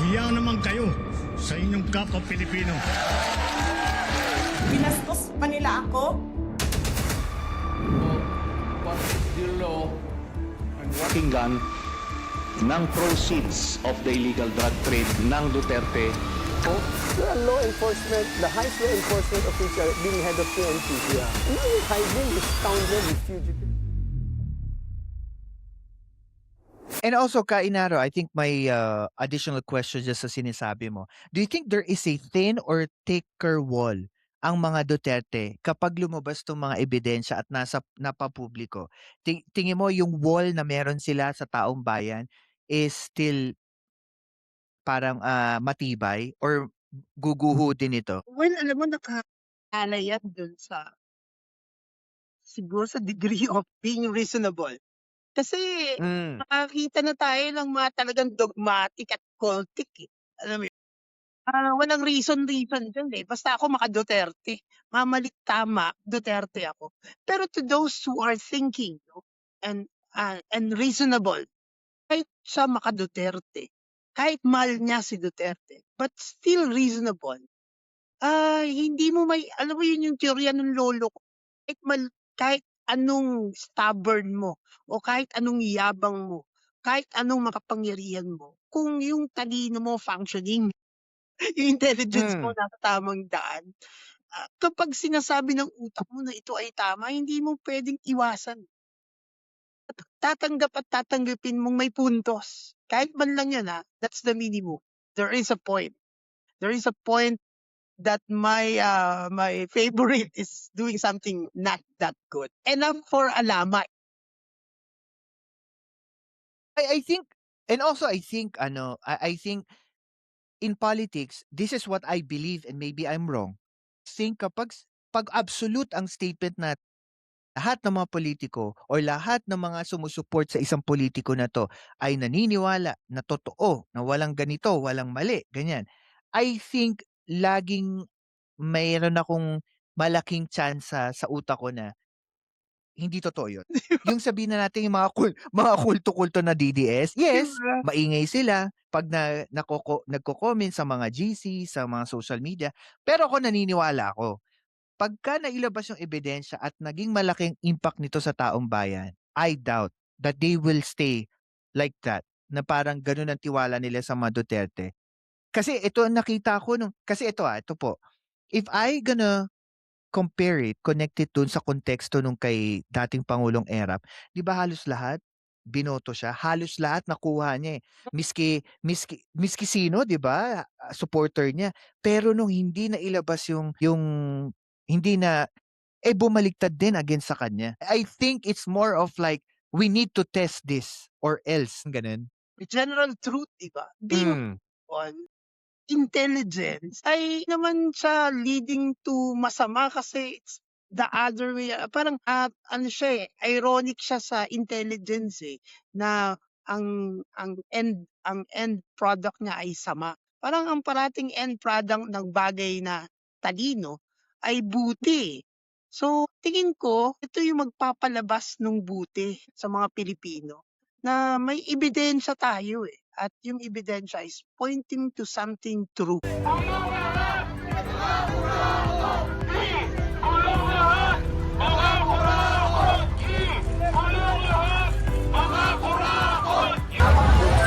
Nahiya naman kayo sa inyong kapwa Pilipino. Binastos pa nila ako. What is the law and what Pakinggan ng proceeds of the illegal drug trade ng Duterte. The law enforcement, the highest law enforcement official being head of PNP. Yeah. Now you're hiding this scoundrel, this fugitive. And also, Kainaro, I think may additional question just sa sinasabi mo. Do you think there is a thin or thicker wall ang mga Duterte kapag lumabas tong mga ebidensya at napapubliko? Tingin mo yung wall na meron sila sa taong bayan is still parang matibay or guguho din ito? Well, alam mo, nakakala yan dun sa, siguro sa degree of being reasonable. Kasi nakakita na tayo ng mga talagang dogmatic at cultic eh. Alam mo yun? Walang reason dyan eh. Basta ako maka-Duterte. Mamalit tama, Duterte ako. Pero to those who are thinking no, and reasonable, kahit siya maka-Duterte, kahit mahal niya si Duterte, but still reasonable, hindi mo may, alam mo yun yung teorya ng lolo ko, kahit anong stubborn mo, o kahit anong yabang mo, kahit anong makapangyarihan mo, kung yung talino mo functioning, yung intelligence mo nasa tamang daan, kapag sinasabi ng utak mo na ito ay tama, hindi mo pwedeng iwasan. Tatanggap at tatanggapin mong may puntos. Kahit man lang yan that's the minimum. There is a point. There is a point that my favorite is doing something not that good. Enough for alamat. I think, and also I think, I think in politics, this is what I believe and maybe I'm wrong. Think pag absolute ang statement na lahat ng mga politiko o lahat ng mga sumusuport sa isang politiko na to ay naniniwala na totoo, na walang ganito, walang mali, ganyan. I think laging mayroon akong malaking tsansa sa utak ko na hindi totoo yun. Yung sabihin na natin yung mga kulto-kulto na DDS, yes, Diba? maingay sila pag nagko-comment sa mga GC, sa mga social media, pero ako naniniwala ako. Pagka nailabas yung ebidensya at naging malaking impact nito sa taong bayan, I doubt that they will stay like that, na parang ganun ang tiwala nila sa mga Duterte. Kasi ito ang nakita ko kasi ito po. If I gonna compare it, connect it dun sa konteksto nung kay dating Pangulong Erap, 'di ba halos lahat binoto siya, halos lahat nakuha niya eh. Miski sino, 'di ba? Supporter niya. Pero nung hindi na ilabas yung hindi na bumaliktad din against sa kanya. I think it's more of like we need to test this or else ganun. The general truth, diba? Being on intelligence ay naman siya leading to masama kasi it's the other way. Parang ano siya ironic siya sa intelligence na ang end product niya ay sama. Parang ang parating end product ng bagay na talino ay buti. So tingin ko ito yung magpapalabas ng buti sa mga Pilipino na may ebidensya tayo at yung ebidensya is pointing to something true.